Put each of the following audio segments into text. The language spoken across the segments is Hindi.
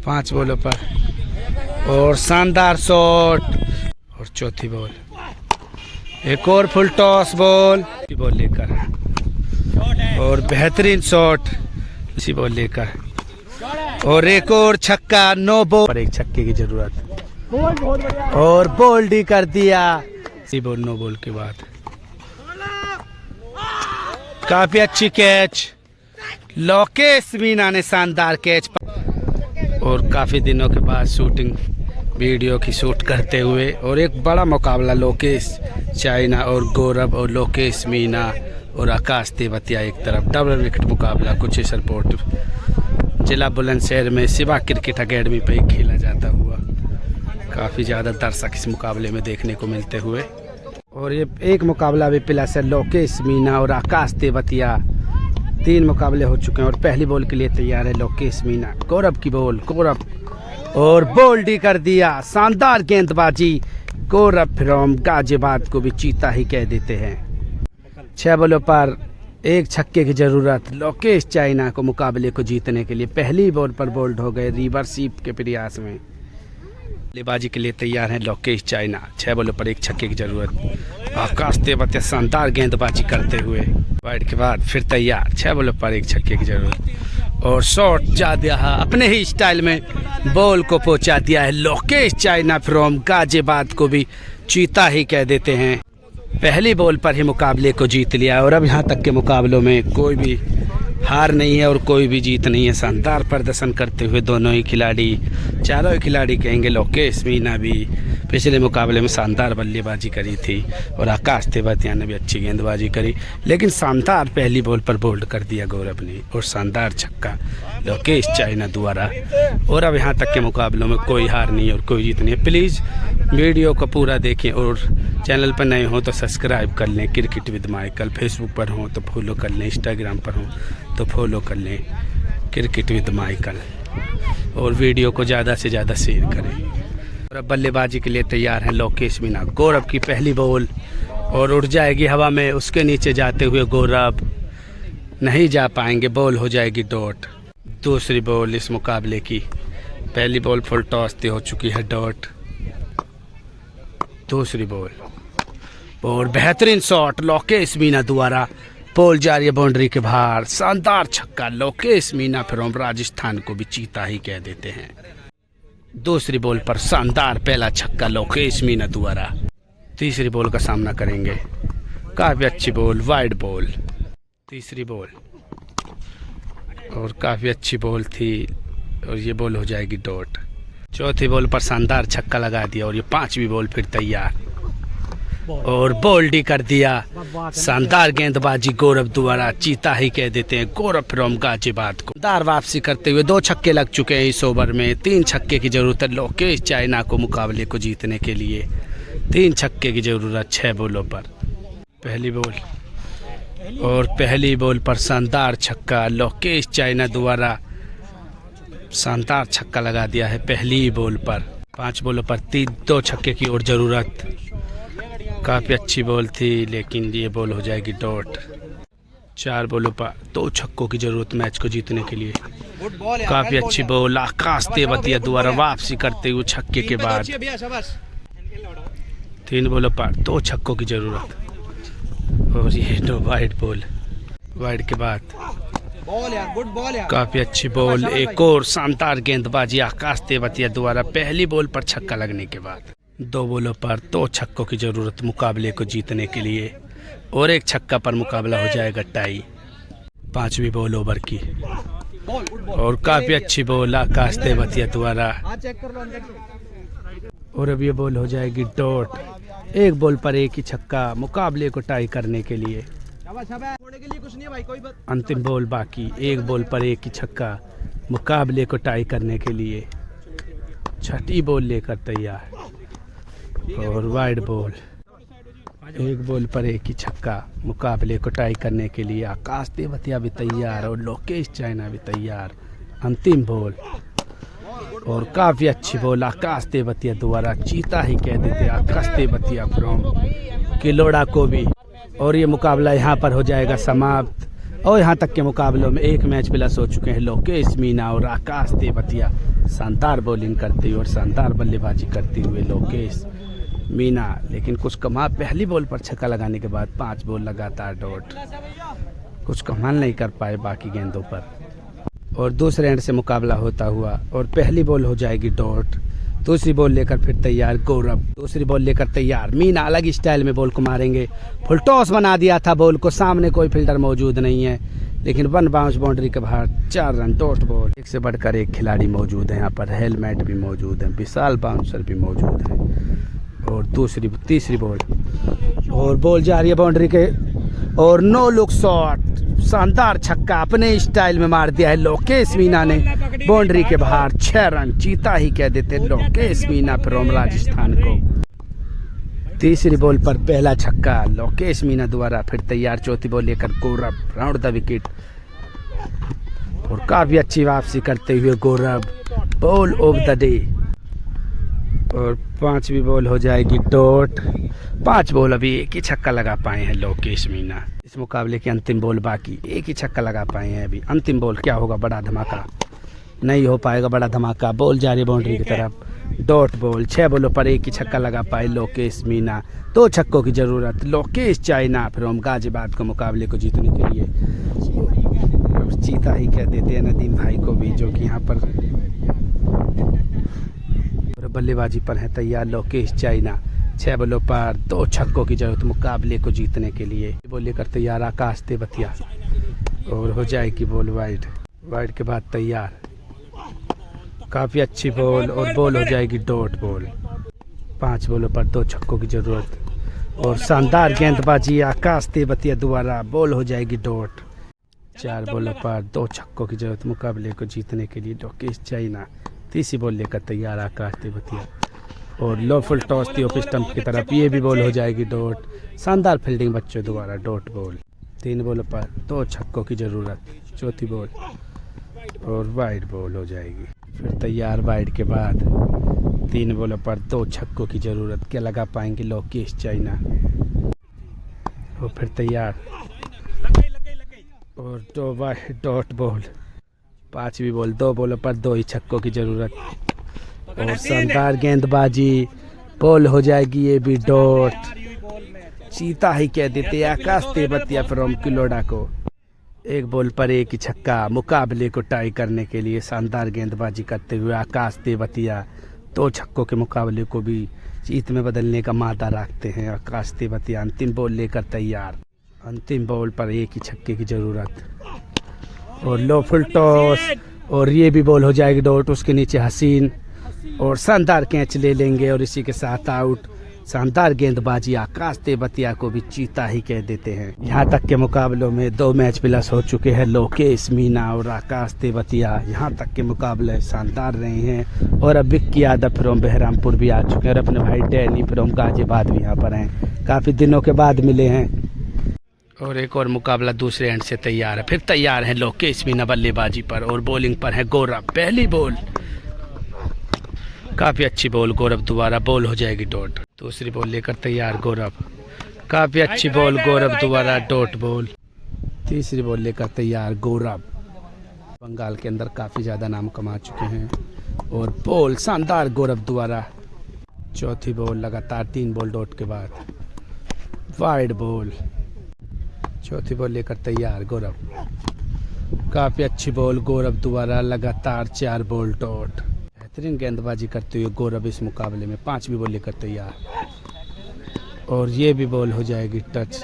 5 बॉलों पर और शानदार शॉट और चौथी बॉल एक और फुल टॉस बॉल लेकर और बेहतरीन शॉट इसी बॉल लेकर और एक और छक्का। 9 बॉल पर एक छक्के की जरूरत और बोल्ड कर दिया इसी बॉल 9 बॉल के बाद। काफी अच्छी कैच, लोकेश मीना ने शानदार कैच और काफी दिनों के बाद शूटिंग वीडियो की शूट करते हुए और एक बड़ा मुकाबला लोकेश चाइना और गौरव और लोकेश मीना और आकाश तेवतिया एक तरफ डबल विकेट मुकाबला कुचेश्वर पोर्ट जिला बुलंदशहर में शिवा क्रिकेट अकेडमी पर ही खेला जाता हुआ। काफ़ी ज़्यादा दर्शक इस मुकाबले में देखने को मिलते हुए और ये एक मुकाबला भी प्लस है लोकेश मीना और आकाश तेवतिया 3 मुकाबले हो चुके हैं और पहली बॉल के लिए तैयार है लोकेश मीना। गौरव की बॉल, गौरव और बोल्ड कर दिया, शानदार गेंदबाजी। गौरव फ्रॉम गाजियाबाद को भी चीता ही कह देते हैं। 6 बॉलों पर एक छक्के की जरूरत लोकेश चाइना को मुकाबले को जीतने के लिए। पहली बॉल पर बोल्ड हो गए रिवर्स स्वीप के प्रयास में। बल्लेबाजी के लिए तैयार हैं लोकेश चाइना। 6 बॉलों पर एक छक्के की जरूरत। आकाश तेवतिया शानदार गेंदबाजी करते हुए वाइड के बाद फिर तैयार। 6 बॉलों पर एक छक्के की जरूरत और शॉट जा दिया अपने ही स्टाइल में बॉल को पहुंचा दिया है। लोकेश चाइना फ्रॉम गाजियाबाद को भी चीता ही कह देते हैं। पहली बॉल पर ही मुकाबले को जीत लिया और अब यहाँ तक के मुकाबलों में कोई भी हार नहीं है और कोई भी जीत नहीं है। शानदार प्रदर्शन करते हुए दोनों ही खिलाड़ी, चारों ही खिलाड़ी कहेंगे। लोकेश मीना भी पिछले मुकाबले में शानदार बल्लेबाजी करी थी और आकाश तेवतिया ने भी अच्छी गेंदबाजी करी, लेकिन शानदार पहली बॉल पर बोल्ड कर दिया गौरव ने और शानदार छक्का लोकेश चाइना द्वारा। और अब यहाँ तक के मुकाबलों में कोई हार नहीं और कोई जीत नहीं है। प्लीज़ वीडियो को पूरा देखें और चैनल पर नए हो तो सब्सक्राइब कर लें। क्रिकेट विद माइकल फेसबुक पर हो तो फॉलो कर लें, इंस्टाग्राम पर हो तो फॉलो कर लें क्रिकेट विद माइकल और वीडियो को ज़्यादा से ज़्यादा शेयर करें। और अब बल्लेबाजी के लिए तैयार हैं लोकेश मीना। गौरव की पहली बॉल और उड़ जाएगी हवा में, उसके नीचे जाते हुए गौरव नहीं जा पाएंगे, बॉल हो जाएगी डॉट। दूसरी बॉल इस मुकाबले की। पहली बॉल फुल टॉस हो चुकी है डॉट। दूसरी बॉल और बेहतरीन शॉट लोकेश मीना द्वारा, बॉल जा रही है बाउंड्री के बाहर। शानदार छक्का लोकेश मीना फ्रॉम राजस्थान को भी चीता ही कह देते हैं। दूसरी बॉल पर शानदार पहला छक्का लोकेश मीना द्वारा। तीसरी बॉल का सामना करेंगे। काफ़ी अच्छी बॉल, वाइड बॉल। तीसरी बॉल और काफ़ी अच्छी बॉल थी और ये बॉल हो जाएगी डॉट। चौथी बॉल पर शानदार छक्का लगा दिया और ये 5वीं बॉल फिर तैयार और बोल्ड कर दिया। शानदार गेंदबाजी गौरव द्वारा, चीता ही कह देते हैं। गौरव फ्रॉम गाजियाबाद को शानदार वापसी करते हुए 2 छक्के लग चुके हैं इस ओवर में। 3 छक्के की जरूरत है लोकेश चाइना को मुकाबले को जीतने के लिए। 3 छक्के की जरूरत 6 बॉलों पर। पहली बॉल और पहली बॉल पर शानदार छक्का लोकेश चाइना द्वारा, शानदार छक्का लगा दिया है पहली बॉल पर। 5 बॉलों पर 2 छक्के की और जरूरत। काफ़ी अच्छी बॉल थी लेकिन ये बॉल हो जाएगी डॉट। 4 बॉलों पर 2 छक्कों की जरूरत मैच को जीतने के लिए। काफ़ी अच्छी बॉल आकाश तेवतिया द्वारा वापसी करते हुए छक्के के बाद। 3 बॉलों पर 2 छक्कों की जरूरत और ये 2 वाइड बॉल। वाइड के बाद काफ़ी अच्छी बॉल, एक और शानदार गेंदबाजी आकाश तेवतिया द्वारा पहली बॉल पर छक्का लगने के बाद। 2 बॉलों पर 2 छक्कों की जरूरत मुकाबले को जीतने के लिए और एक छक्का पर मुकाबला हो जाएगा टाई। 5वीं बॉल ओवर की और काफी अच्छी बॉल आकाश तेवतिया द्वारा और अब ये बॉल हो जाएगी डॉट। एक बॉल पर एक ही छक्का मुकाबले को टाई करने के लिए। अंतिम बॉल बाकी, एक बॉल पर एक ही छक्का मुकाबले को टाई करने के लिए। 6ठी बॉल लेकर तैयार और वाइड बॉल। एक बॉल पर एक ही छक्का मुकाबले को टाई करने के लिए। आकाश तेवतिया भी तैयार और लोकेश चाइना भी तैयार। अंतिम बॉल और काफ़ी अच्छी बॉल आकाश तेवतिया द्वारा, चीता ही कह देते आकाश तेवतिया फ्रॉम किलोड़ा को भी। और ये मुकाबला यहाँ पर हो जाएगा समाप्त। और यहाँ तक के मुकाबलों में एक मैच प्लस हो चुके हैं लोकेश मीना और आकाश तेवतिया। शानदार बॉलिंग करते हुए और शानदार बल्लेबाजी करते हुए लोकेश मीना, लेकिन कुछ कमाल, पहली बॉल पर छक्का लगाने के बाद 5 बॉल लगातार डॉट, कुछ कमाल नहीं कर पाए बाकी गेंदों पर। और दूसरे एंड से मुकाबला होता हुआ और पहली बॉल हो जाएगी डॉट, दूसरी बॉल लेकर फिर तैयार गौरव, दूसरी बॉल लेकर तैयार मीना, अलग स्टाइल में बॉल को मारेंगे। फुल टॉस बना दिया था बॉल को, सामने कोई फील्डर मौजूद नहीं है, लेकिन 1 बाउंस बाउंड्री के बाहर 4 रन डॉट बॉल। एक से बढ़कर एक खिलाड़ी मौजूद है यहाँ पर, हेलमेट भी मौजूद है, विशाल बाउंसर भी मौजूद है। और तीसरी बॉल और बॉल जा रही है बाउंड्री के और नो लुक शॉट, शानदार छक्का अपने स्टाइल में मार दिया है लोकेश मीना ने बाउंड्री के बाहर। 6 रन, चीता ही कह देते लोकेश मीना फ्रॉम राजस्थान को। तीसरी बॉल पर पहला छक्का लोकेश मीना द्वारा, फिर तैयार चौथी बॉल लेकर गौरव राउंड द विकेट और काफी अच्छी वापसी करते हुए गौरव बॉल ऑफ द डे। और 5वीं बॉल हो जाएगी डॉट। 5 बॉल अभी एक ही छक्का लगा पाए हैं लोकेश मीना। इस मुकाबले की अंतिम बॉल बाकी, एक ही छक्का लगा पाए हैं अभी। अंतिम बॉल क्या होगा, बड़ा धमाका नहीं हो पाएगा, बड़ा धमाका। बॉल जा रही बाउंड्री की तरफ, डॉट बॉल। 6 बॉलों पर एक ही छक्का लगा पाए लोकेश मीना, 2 छक्कों की जरूरत लोकेश चाइना फ्रॉम गाजियाबाद को मुकाबले को जीतने के लिए। चीता ही कह देते हैं नदीम भाई को भी, जो कि यहाँ पर बल्लेबाजी पर है तैयार लोकेश चाइना। 6 बॉलों पर 2 छक्कों की जरूरत मुकाबले को जीतने के लिए। बॉल लेकर तैयार आकाश तेवतिया और हो जाएगी बॉल वाइड के बाद तैयार, काफी अच्छी बॉल और बॉल हो जाएगी डॉट बॉल। 5 बॉलों पर 2 छक्कों की जरूरत और शानदार गेंदबाजी आकाश तेवतिया द्वारा, बॉल हो जाएगी डॉट। 4 बॉलों पर 2 छक्कों की जरूरत मुकाबले को जीतने के लिए लोकेश चाइना। तीसरी बॉल लेकर तैयार आकाश तेवतिया और लो फुल टॉस थी ऑफ स्टंप की तरफ, ये भी बॉल हो जाएगी डॉट। शानदार फील्डिंग बच्चों द्वारा, डॉट बॉल। 3 बॉलों पर 2 छक्कों की जरूरत, चौथी बॉल और वाइड बॉल हो जाएगी। फिर तैयार वाइड के बाद 3 बॉलों पर 2 छक्कों की जरूरत, क्या लगा पाएंगे लोकेश चाइना। और फिर तैयार और 2 वाइड डॉट बॉल। 5वीं बॉल, 2 बॉलों पर 2 ही छक्कों की जरूरत और शानदार गेंदबाजी, बॉल हो जाएगी ये भी डॉट। चीता ही कह देते आकाश तेवतिया फ्रॉम किलोड़ा को। 1 बॉल पर 1 ही छक्का, मुकाबले को टाई करने के लिए शानदार गेंदबाजी करते हुए आकाश तेवतिया 2 छक्कों के मुकाबले को भी जीत में बदलने का मादा रखते हैं आकाश तेवतिया। अंतिम बॉल लेकर तैयार, अंतिम बॉल पर 1 ही छक्के की जरूरत और लो फुल टॉस और ये भी बॉल हो जाएगी डॉट। उसके नीचे हसीन और शानदार कैच ले लेंगे और इसी के साथ आउट। शानदार गेंदबाजी आकाश तेवतिया को भी चीता ही कह देते हैं। यहाँ तक के मुकाबलों में 2 मैच प्लस हो चुके हैं लोकेश मीना और आकाश तेवतिया। यहाँ तक के मुकाबले शानदार रहे हैं और अब विक्की यादव फ्रॉम बहरामपुर भी आ चुके हैं और अपने भाई डैनी फ्रॉम गाजियाबाद भी यहाँ पर हैं, काफ़ी दिनों के बाद मिले हैं। और एक और मुकाबला दूसरे एंड से तैयार है। फिर तैयार है लोकेश मीना बल्लेबाजी पर और बॉलिंग पर है गौरव। पहली बॉल, काफ़ी अच्छी बॉल गौरव द्वारा, बॉल हो जाएगी डॉट। दूसरी बॉल लेकर तैयार गौरव, काफ़ी अच्छी बॉल गौरव द्वारा, डॉट बॉल। तीसरी बॉल लेकर तैयार गौरव, बंगाल के अंदर काफ़ी ज़्यादा नाम कमा चुके हैं और बॉल शानदार गौरव द्वारा। चौथी बॉल लगातार 3 बॉल डॉट के बाद वाइड बॉल। चौथी बॉल लेकर तैयार गौरव, काफ़ी अच्छी बॉल गौरव द्वारा, लगातार 4 बॉल डॉट। बेहतरीन गेंदबाजी करते हुए गौरव इस मुकाबले में। 5वीं बॉल लेकर तैयार और ये भी बॉल हो जाएगी टच,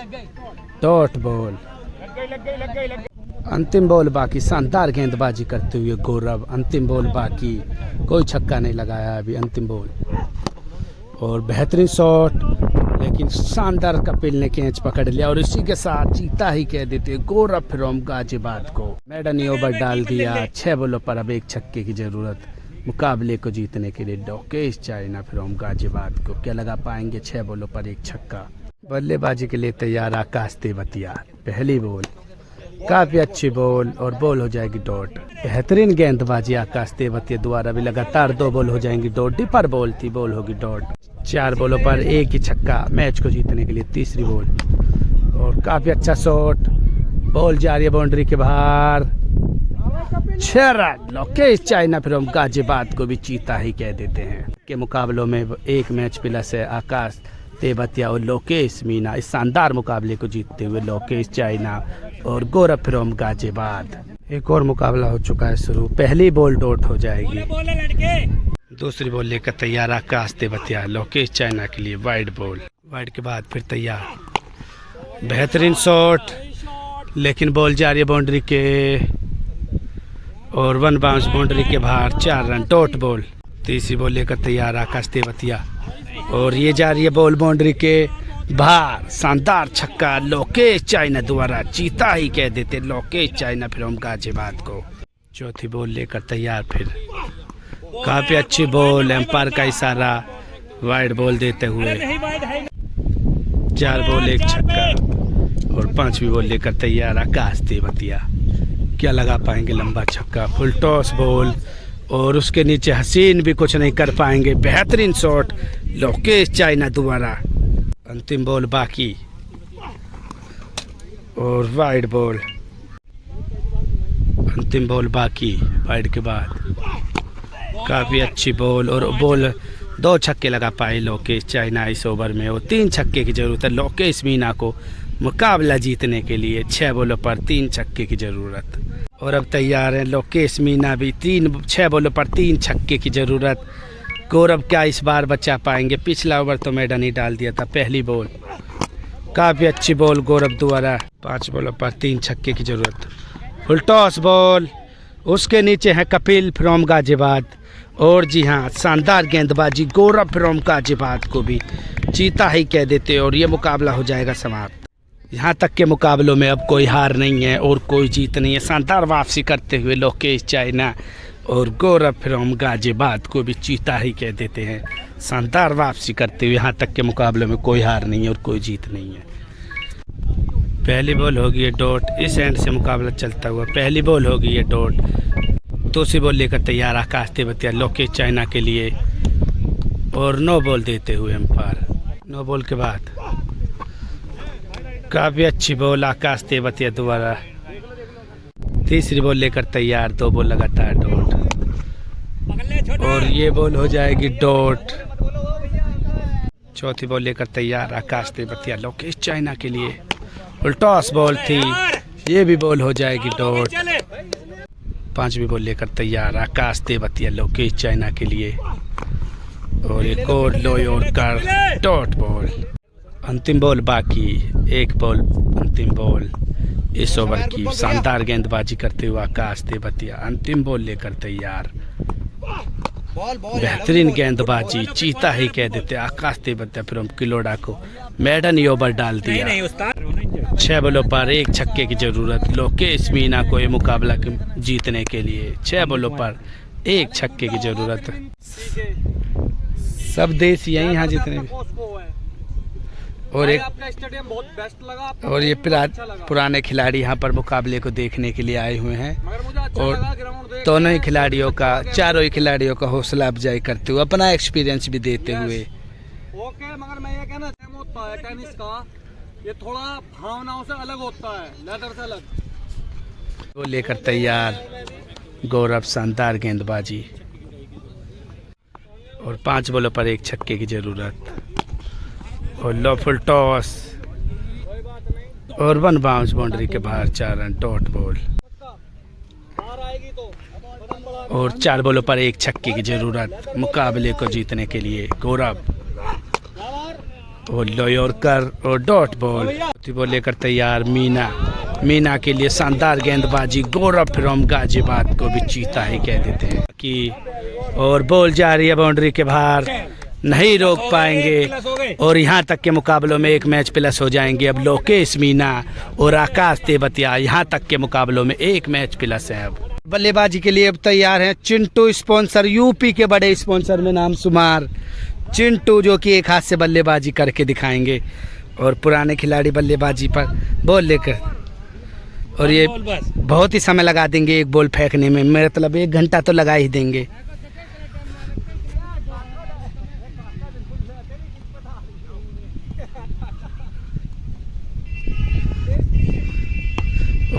डॉट बॉल। अंतिम बॉल बाकी, शानदार गेंदबाजी करते हुए गौरव। अंतिम बॉल बाकी, कोई छक्का नहीं लगाया अभी। अंतिम बॉल और बेहतरीन शॉट, लेकिन शानदार कपिल ने कैच पकड़ लिया और इसी के साथ चीता ही कह देते गौरव फ्रॉम गाजियाबाद को। मैडन ओवर डाल दिया। 6 बॉलों पर अब 1 छक्के की जरूरत मुकाबले को जीतने के लिए लोकेश चाइना फ्रॉम गाजियाबाद को, क्या लगा पाएंगे 6 बॉलों पर 1 छक्का। बल्लेबाजी के लिए तैयार आकाश तेवतिया। पहली बॉल, काफी अच्छी बॉल और बॉल हो जाएगी डॉट। बेहतरीन गेंदबाजी आकाश तेवतिया द्वारा भी, लगातार 2 बॉल हो जाएंगी डॉट। डिपर बॉल थी, बॉल होगी डॉट। 4 बॉलों पर 1 ही छक्का मैच को जीतने के लिए। तीसरी बॉल और काफी अच्छा शॉट, बॉल जा रही है बाउंड्री के बाहर 6 run. Lokesh China from Ghaziabad को भी चीता ही कह देते हैं। के मुकाबलों में एक मैच प्लस है आकाश तेवतिया और लोकेश मीना। इस शानदार मुकाबले को जीतते हुए लोकेश चाइना और गौरव फ्रॉम गाजियाबाद। एक और मुकाबला हो चुका है शुरू। पहली बॉल डॉट हो जाएगी। दूसरी बॉल लेकर तैयार आकाश तेवतिया लोकेश चाइना के लिए वाइड बॉल। वाइड के बाद फिर तैयार। बेहतरीन शॉट, लेकिन बॉल जा रही है बाउंड्री के और 1 बाउंस बाउंड्री के बाहर। 4 रन डॉट बॉल। तीसरी बॉल लेकर तैयार आकाश तेवतिया और ये जा रही है बॉल बाउंड्री के बाहर। शानदार छक्का लोकेश चाइना द्वारा। चीता ही कह देते लोकेश चाइना फ्रॉम गाजियाबाद को। चौथी बॉल लेकर तैयार। फिर काफी अच्छी बॉल, एम्पायर का इशारा, वाइड बॉल देते हुए 4 बॉल 1 छक्का और 5वीं बॉल लेकर तैयार आकाश तेवतिया। क्या लगा पाएंगे लंबा छक्का। फुल टॉस बॉल और उसके नीचे हसीन भी कुछ नहीं कर पाएंगे। बेहतरीन शॉट लोकेश चाइना द्वारा। अंतिम बॉल बाकी और वाइड बॉल। अंतिम बॉल बाकी। वाइड के बाद काफी अच्छी बॉल और बॉल 2 छक्के लगा पाए लोकेश चाइना इस ओवर में और 3 छक्के की जरूरत है लोकेश मीना को मुकाबला जीतने के लिए। 6 बॉलों पर 3 छक्के की जरूरत और अब तैयार है लोकेश मीना भी। 6 बॉलों पर 3 छक्के की जरूरत। गौरव क्या इस बार बचा पाएंगे। पिछला ओवर तो मैडन ही डाल दिया था। पहली बॉल काफी अच्छी बॉल गौरव द्वारा। 5 बॉलों पर 3 छक्के की जरूरत। फुल टॉस बॉल, उसके नीचे है कपिल फ्रॉम गाजियाबाद और जी हाँ शानदार गेंदबाजी गौरव फ्रॉम गाजियाबाद को भी चीता ही कह देते और ये मुकाबला हो जाएगा समाप्त। यहाँ तक के मुकाबलों में अब कोई हार नहीं है और कोई जीत नहीं है। शानदार वापसी करते हुए लोकेश चाइना और गौरव फ्रॉम गाजियाबाद को भी चीता ही कह देते हैं। शानदार वापसी करते हुए यहाँ तक के मुकाबले में कोई हार नहीं है और कोई जीत नहीं है। पहली बॉल होगी ये डॉट। इस एंड से मुकाबला चलता हुआ पहली बॉल होगी ये डॉट। दूसरी बॉल लेकर तैयार आकाश तेवतिया लोकेश चाइना के लिए और 9 बॉल देते हुए एम्पायर। 9 बॉल के बाद काफी अच्छी बॉल आकाश तेवतिया द्वारा। तीसरी बॉल लेकर तैयार। 2 बॉल लगातार डॉट और ये बॉल हो जाएगी डॉट। चौथी बॉल लेकर तैयार आकाश तेवतिया लोकेश चाइना के लिए। टॉस बॉल थी, ये भी बॉल हो जाएगी डॉट। 5वीं बॉल लेकर तैयार आकाश तेवतिया लोकेश चाइना के लिए और एक और लो यॉर्कर डॉट बॉल। अंतिम बॉल बाकी। 1 बॉल अंतिम बॉल इस ओवर की। शानदार गेंदबाजी करते हुए आकाश तेवतिया अंतिम बॉल लेकर तैयार। बेहतरीन गेंदबाजी चीता ही कह देते आकाश तेवतिया फ्रॉम किलोड़ा को मैडन ओवर डाल दिया। 6 बॉलों पर 1 छक्के की जरूरत लोकेश मीना को ये मुकाबला जीतने के लिए। 6 बॉलों पर 1 छक्के की जरूरत। सब देश यही यहाँ जितने भी और एक स्टेडियम बहुत बेस्ट लगा और ये पुराने खिलाड़ी यहाँ पर मुकाबले को देखने के लिए आए हुए हैं और दोनों ही खिलाड़ियों का चारों ही खिलाड़ियों का हौसला अफजाई करते हुए अपना एक्सपीरियंस भी देते हुए। ओके, मगर मैं ये कहना होता है टेनिस का ये थोड़ा भावनाओं से अलग होता है, लेदर से अलग। वो लेकर तैयार गौरव शानदार गेंदबाजी और 5 बॉलों पर 1 छक्के की जरूरत और लो फुल टॉस और 1 बाउंस बाउंड्री के बाहर। 4 रन डॉट बॉल और 4 बॉलों पर 1 छक्के की जरूरत मुकाबले को जीतने के लिए। गौरव और लो यॉर्कर और डॉट बॉल। बॉल लेकर तैयार मीना के लिए शानदार गेंदबाजी गौरव फ्रॉम गाजियाबाद को भी चीता ही कह देते हैं कि और बॉल जा रही है बाउंड्री के बाहर, नहीं रोक पाएंगे और यहाँ तक के मुकाबलों में 1 मैच प्लस हो जाएंगे। अब लोकेश मीना और आकाश तेवतिया यहाँ तक के मुकाबलों में 1 मैच प्लस है। अब बल्लेबाजी के लिए अब तैयार हैं चिंटू, स्पॉन्सर यूपी के बड़े स्पॉन्सर में नाम शुमार चिंटू, जो कि एक हाथ से बल्लेबाजी करके दिखाएंगे और पुराने खिलाड़ी बल्लेबाजी पर बॉल लेकर और ये बहुत ही समय लगा देंगे 1 बॉल फेंकने में। मेरा मतलब 1 घंटा तो लगा ही देंगे।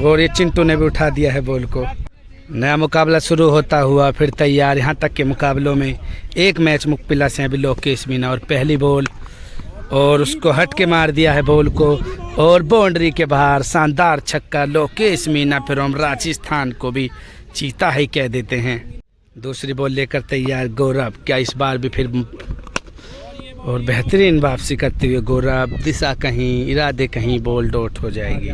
और ये चिंटू ने भी उठा दिया है बॉल को। नया मुकाबला शुरू होता हुआ फिर तैयार। यहाँ तक के मुकाबलों में एक मैच मुकबिला से अभी लोकेश मीना और पहली बॉल और उसको हट के मार दिया है बॉल को और बाउंड्री के बाहर शानदार छक्का। लोकेश मीना फिर हम राजस्थान को भी चीता ही कह देते हैं। दूसरी बॉल लेकर तैयार गौरव, क्या इस बार भी फिर और बेहतरीन वापसी करते हुए गौरव, दिशा कहीं इरादे कहीं, बॉल डॉट हो जाएगी।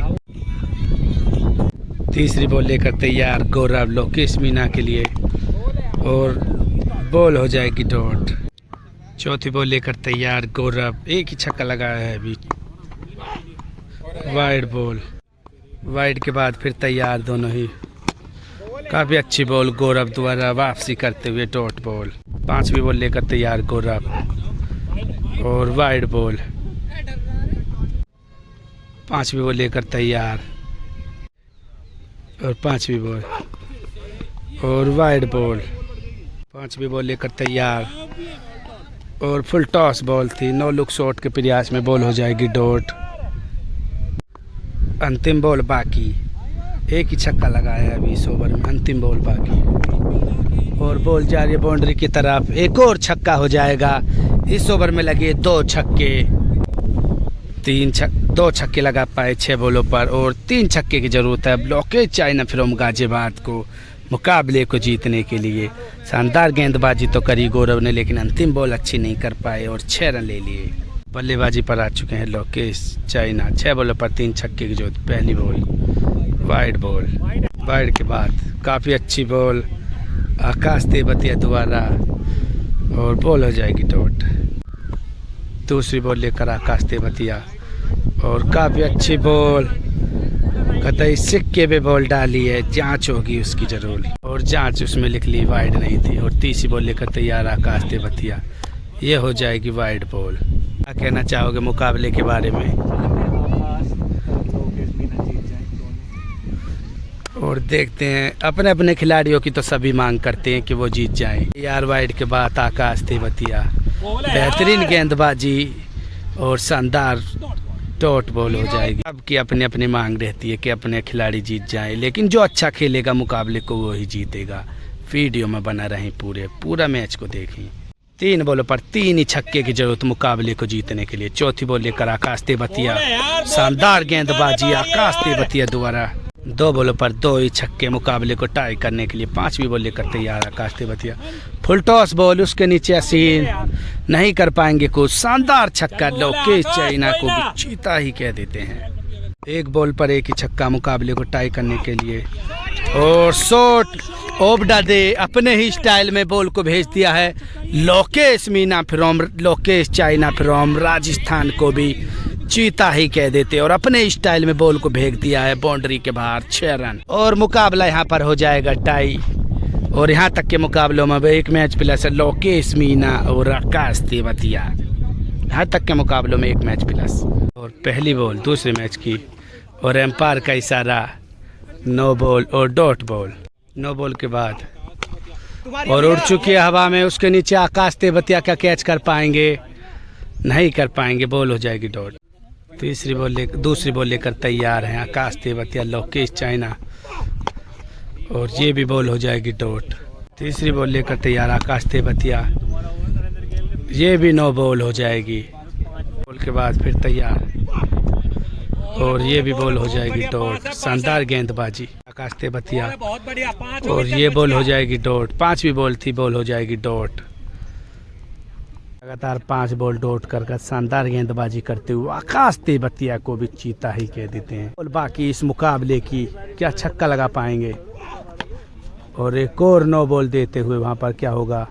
तीसरी बॉल लेकर तैयार गौरव लोकेश मीना के लिए और बॉल हो जाएगी डॉट। चौथी बॉल लेकर तैयार गौरव, एक ही छक्का लगाया है अभी, वाइड बॉल। वाइड के बाद फिर तैयार दोनों ही, काफ़ी अच्छी बॉल गौरव द्वारा वापसी करते हुए डॉट बॉल। पांचवी बॉल लेकर तैयार गौरव और वाइड बॉल। पांचवी बॉल लेकर तैयार और पांचवी बॉल और वाइड बॉल। पांचवी बॉल लेकर तैयार और फुल टॉस बॉल थी, नो लुक शॉट के प्रयास में बॉल हो जाएगी डॉट। अंतिम बॉल बाकी, एक ही छक्का लगाया है अभी इस ओवर में, अंतिम बॉल बाकी और बॉल जा रही है बाउंड्री की तरफ। एक और छक्का हो जाएगा। इस ओवर में लगे 2 छक्के, 2 छक्के लगा पाए 6 बॉलों पर और 3 छक्के की जरूरत है लोकेश चाइना फ्रॉम गाजियाबाद को मुकाबले को जीतने के लिए। शानदार गेंदबाजी तो करी गौरव ने, लेकिन अंतिम बॉल अच्छी नहीं कर पाए और 6 रन ले लिए। बल्लेबाजी पर आ चुके हैं लोकेश चाइना, 6 बॉलों पर 3 छक्के की जरूरत। पहली बॉल वाइड बॉल, वाइड के बाद काफ़ी अच्छी बॉल आकाश तेवतिया द्वारा और बॉल हो जाएगी डॉट। दूसरी बॉल लेकर आकाश तेवतिया और काफ़ी अच्छी बॉल, कतई सिक्के पे बॉल डाली है, जांच होगी उसकी जरूर और जांच उसमें लिख ली वाइड नहीं थी। और तीसरी बॉल लेकर तैयार आकाश तेवतिया, ये हो जाएगी वाइड बॉल। क्या कहना चाहोगे मुकाबले के बारे में? और देखते हैं, अपने अपने खिलाड़ियों की तो सभी मांग करते हैं कि वो जीत जाएं। यार वाइड के बाद आकाश तेवतिया, बेहतरीन गेंदबाजी और शानदार डॉट बॉल हो जाएगी। अब की अपनी अपनी मांग रहती है कि अपने खिलाड़ी जीत जाएं, लेकिन जो अच्छा खेलेगा मुकाबले को वो ही जीतेगा। वीडियो में बना रहें, पूरा मैच को देखें। 3 बॉलों पर 3 ही छक्के की जरूरत मुकाबले को जीतने के लिए। चौथी बॉल लेकर आकाश तेवतिया, शानदार गेंदबाजी आकाश तेवतिया द्वारा। 2 बॉलों पर 2 ही छक्के मुकाबले को टाई करने के लिए। 5वीं बॉल लेकर तैयार आकाश तेवतिया, फुल टॉस बॉल, उसके नीचे असीन नहीं कर पाएंगे कुछ। शानदार छक्का, लोकेश चाइना को भी चीता ही कह देते हैं। 1 बॉल पर 1 ही छक्का मुकाबले को टाई करने के लिए और शॉट ओबडा दे अपने ही स्टाइल में बॉल को भेज दिया है Lokesh Meena from Lokesh China from Rajasthan को भी चीता ही कह देते और अपने स्टाइल में बॉल को भेज दिया है बाउंड्री के बाहर। 6 रन और मुकाबला यहाँ पर हो जाएगा टाई। और यहाँ तक के मुकाबलों में एक मैच प्लस है लोकेश मीना और आकाश तेवतिया। यहाँ तक के मुकाबलों में 1 मैच प्लस। और पहली बॉल दूसरे मैच की और एम्पायर का इशारा, नो बॉल और डॉट बॉल। नो बॉल के बाद और उड़ चुकी है हवा में, उसके नीचे आकाश तेवतिया का कैच कर पाएंगे? नहीं कर पाएंगे, बॉल हो जाएगी डॉट। दूसरी बॉल लेकर तैयार हैं आकाश तेवतिया लोकेश चाइना और ये भी बॉल हो जाएगी डॉट। तीसरी बॉल लेकर तैयार आकाश तेवतिया, ये भी नो बॉल हो जाएगी। बॉल के बाद फिर तैयार और ये भी बॉल हो जाएगी डॉट। शानदार गेंदबाजी आकाश तेवतिया और ये बॉल हो जाएगी डॉट। 5वीं बॉल थी, बॉल हो जाएगी डॉट। लगातार 5 बॉल डॉट कर शानदार गेंदबाजी करते हुए आकाश तेवतिया को भी चीता ही कह देते हैं। और बाकी इस मुकाबले की क्या छक्का लगा पाएंगे और एक और नो बॉल देते हुए वहां पर क्या होगा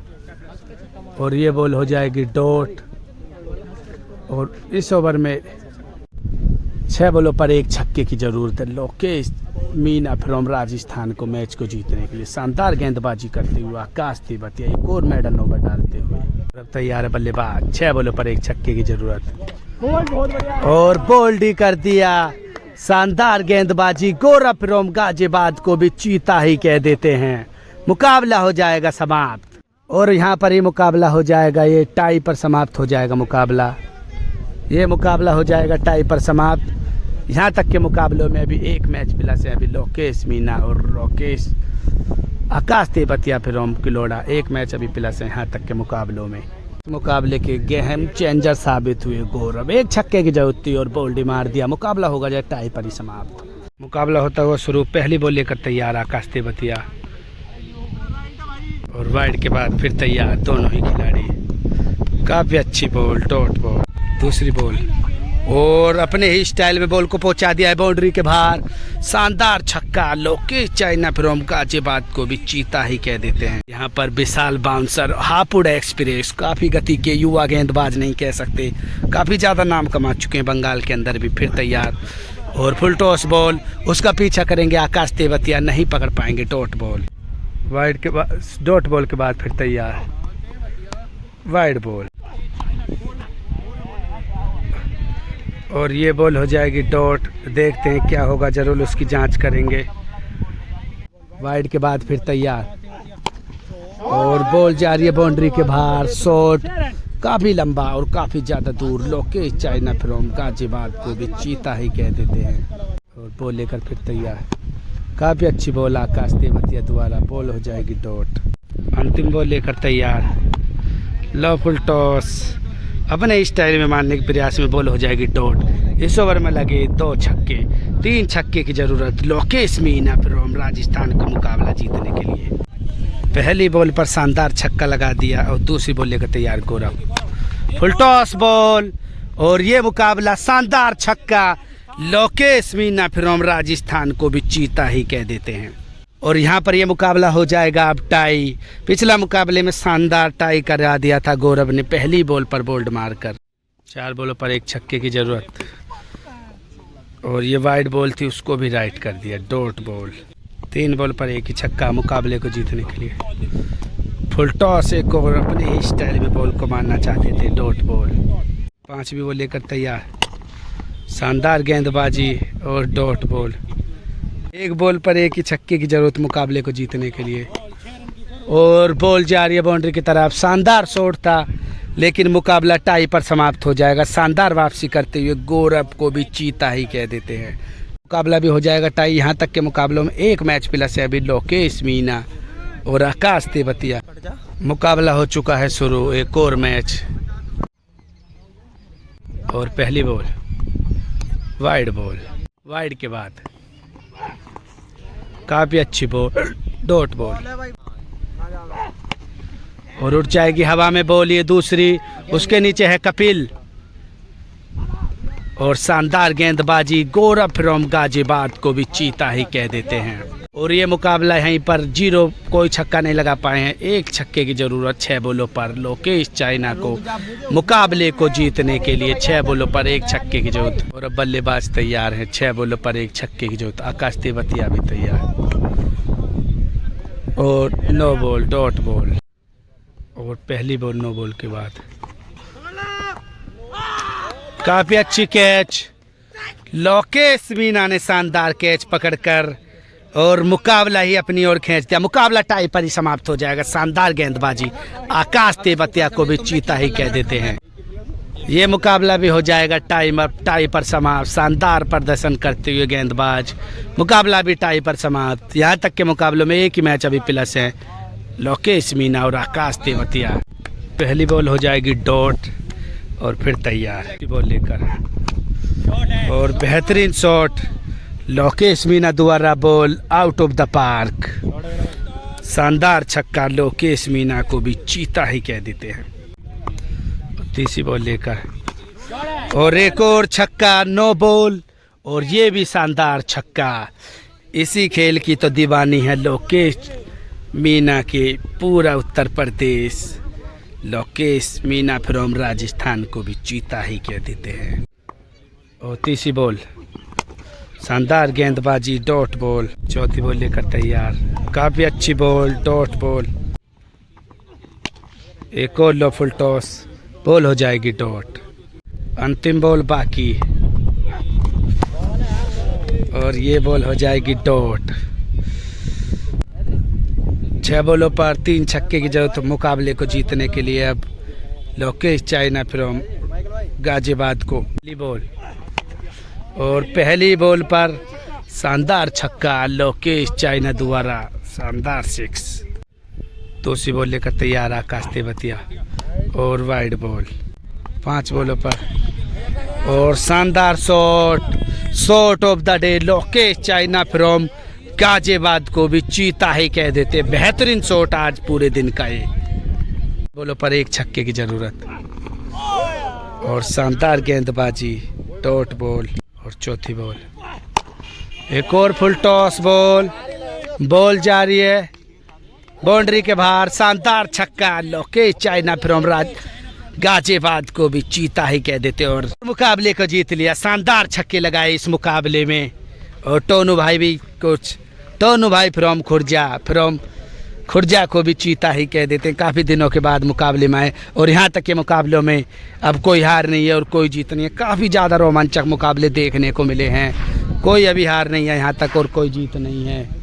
और ये बॉल हो जाएगी डॉट। और इस ओवर में 6 बॉलों पर 1 छक्के की जरूरत है लोकेश मीना फ्रॉम राजस्थान को मैच को जीतने के लिए। शानदार गेंदबाजी करते हुए आकाश तेवतिया एक और मेडल ओवर डालते हुए तैयार है बल्लेबाज। 6 बॉलों पर 1 छक्के की जरूरत और बोल्ड ही कर दिया। शानदार गेंदबाजी, गौरव फ्रॉम गाजियाबाद को भी चीता ही कह देते हैं। मुकाबला हो जाएगा समाप्त और यहाँ पर ही मुकाबला हो जाएगा, ये टाई पर समाप्त हो जाएगा मुकाबला। ये मुकाबला हो जाएगा टाई पर समाप्त। यहाँ तक के मुकाबलों में अभी 1 मैच प्लस है अभी लोकेश मीना और लोकेश आकाश तेवतिया फ्रॉम किलोड़ा। एक मैच अभी प्लस है यहाँ तक के मुकाबलों में। मुकाबले के गेम चेंजर साबित हुए गौरव। एक छक्के की जरूरत थी और बोल्डी मार दिया। मुकाबला होगा जाए टाई पर ही समाप्त। मुकाबला होता हुआ शुरू। पहली बॉल लेकर तैयार आकाश तेवतिया और वाइड के बाद फिर तैयार दोनों ही खिलाड़ी। काफ़ी अच्छी बॉल, डॉट बॉल। दूसरी बॉल और अपने ही स्टाइल में बॉल को पहुंचा दिया है बाउंड्री के बाहर। शानदार छक्का। लोकेश चाइना फ्रॉम गाजियाबाद को भी चीता ही कह देते हैं। यहाँ पर विशाल बाउंसर हापुड़ एक्सप्रेस, काफ़ी गति के युवा गेंदबाज नहीं कह सकते, काफ़ी ज़्यादा नाम कमा चुके हैं बंगाल के अंदर भी। फिर तैयार और फुल टॉस बॉल। उसका पीछा करेंगे आकाश तेवतिया, नहीं पकड़ पाएंगे। डॉट बॉल वाइड के बाद, डॉट बॉल के बाद फिर तैयार वाइड बॉल और ये बॉल हो जाएगी डॉट। देखते हैं क्या होगा, जरूर उसकी जांच करेंगे। वाइड के बाद फिर तैयार और बॉल जा रही है बाउंड्री के बाहर। शॉट काफ़ी लंबा और काफ़ी ज़्यादा दूर। लोकेश चाइना फ्रॉम गाजियाबाद को भी चीता ही कह देते हैं। और बॉल लेकर फिर तैयार। काफ़ी अच्छी बॉल आकाश तेवतिया द्वारा। बॉल हो जाएगी डॉट। अंतिम बॉल लेकर तैयार। लो फुल टॉस। अपने स्टाइल में मारने के प्रयास में बॉल हो जाएगी डॉट। इस ओवर में लगे 2 छक्के। 3 छक्के की जरूरत लोकेश मीना फ्रॉम राजस्थान को मुकाबला जीतने के लिए। पहली बॉल पर शानदार छक्का लगा दिया और दूसरी बॉल लेकर तैयार गौरव। फुल टॉस बॉल और ये मुकाबला शानदार छक्का। लोकेश मीना फ्रॉम राजस्थान को भी चीता ही कह देते हैं। और यहाँ पर यह मुकाबला हो जाएगा अब टाई। पिछला मुकाबले में शानदार टाई करा दिया था गौरव ने पहली बॉल पर बोल्ड मारकर। 4 बॉलों पर 1 छक्के की जरूरत और ये वाइड बॉल थी, उसको भी राइट कर दिया। Dot ball. 3 बॉल पर 1 ही छक्का मुकाबले को जीतने के लिए। फुल टॉस एक और अपने ही स्टाइल में बॉल को मारना चाहते थे। Dot ball. 5वीं बॉल लेकर तैयार। शानदार गेंदबाजी और डॉट बॉल। 1 बॉल पर 1 ही छक्के की जरूरत मुकाबले को जीतने के लिए। और बॉल जा रही है बाउंड्री की तरफ। शानदार शॉट था लेकिन मुकाबला टाई पर समाप्त हो जाएगा। शानदार वापसी करते हुए गौरव को भी चीता ही कह देते हैं। मुकाबला भी हो जाएगा टाई। यहाँ तक के मुकाबलों में 1 मैच प्लस है अभी लोकेश मीना और आकाश तेवतिया। मुकाबला हो चुका है शुरू। एक और मैच और पहली बॉल वाइड बॉल। वाइड के बाद काफ़ी अच्छी बॉल, डॉट बॉल और उड़ जाएगी हवा में बॉल। ये दूसरी, उसके नीचे है कपिल और शानदार गेंदबाजी। गौरव फ्रॉम गाजियाबाद को भी चीता ही कह देते हैं। और ये मुकाबला यहीं पर 0, कोई छक्का नहीं लगा पाए हैं। 1 छक्के की जरूरत 6 बॉलों पर लोकेश चाइना को मुकाबले को जीतने के लिए। 6 बॉलों पर 1 छक्के की जरूरत और अब बल्लेबाज तैयार है। 6 बॉलों पर 1 छक्के की जरूरत। आकाश तेवतिया भी तैयार और नो बॉल, डॉट बॉल और पहली बॉल नो बॉल के बाद काफी अच्छी कैच। लोकेश मीना ने शानदार कैच पकड़कर और मुकाबला ही अपनी ओर खींच दिया। मुकाबला टाई पर ही समाप्त हो जाएगा। शानदार गेंदबाजी। आकाश तेवतिया को भी चीता ही कह देते हैं। ये मुकाबला भी हो जाएगा टाई पर समाप्त। शानदार प्रदर्शन करते हुए गेंदबाज। मुकाबला भी टाई पर समाप्त। यहाँ तक के मुकाबलों में 1 ही मैच अभी प्लस है लोकेश मीना और आकाश तेवतिया। पहली बॉल हो जाएगी डॉट और फिर तैयार बॉल लेकर और बेहतरीन शॉट। लोकेश मीना द्वारा ball out of the park. शानदार छक्का। लोकेश मीना को भी चीता ही कह देते हैं। तीसरी बॉल लेकर और एक और छक्का। नो बॉल और ये भी शानदार छक्का। इसी खेल की तो दीवानी है लोकेश मीना के पूरा उत्तर प्रदेश। लोकेश मीना फ्रॉम राजस्थान को भी चीता ही कह देते हैं। और तीसरी बॉल शानदार गेंदबाजी। Dot ball. 4थी बॉल लेकर तैयार। काफ़ी अच्छी बॉल, डॉट बॉल। एक और लो फुल टॉस। बॉल हो जाएगी डॉट। अंतिम बॉल बाकी और ये बॉल हो जाएगी डॉट। 6 बॉलों पर 3 छक्के की जरूरत मुकाबले को जीतने के लिए अब लोकेश चाइना फ्रॉम गाजियाबाद को। पहली बॉल और पहली बॉल पर शानदार छक्का लोकेश चाइना द्वारा। शानदार 6। दूसरी बॉल लेकर तैयार आकाश तेवतिया और वाइड बॉल 5 बॉलों पर और शानदार shot of the day Lokesh China from Ghaziabad को भी चीता ही कह देते। बेहतरीन शॉट आज पूरे दिन का ये। बॉलों पर 1 छक्के की जरूरत और शानदार गेंदबाजी डॉट बॉल और चौथी बॉल एक और फुल टॉस बॉल जा रही है बाउंड्री के बाहर। शानदार छक्का लोकेश चाइना फ्रॉम गाजियाबाद को भी चीता ही कह देते और मुकाबले को जीत लिया। शानदार छक्के लगाए इस मुकाबले में और टोनू भाई फ्रॉम खुर्जा को भी चीता ही कह देते हैं। काफ़ी दिनों के बाद मुकाबले में आए और यहाँ तक के मुकाबलों में अब कोई हार नहीं है और कोई जीत नहीं है। काफ़ी ज़्यादा रोमांचक मुकाबले देखने को मिले हैं। कोई अभी हार नहीं है यहाँ तक और कोई जीत नहीं है।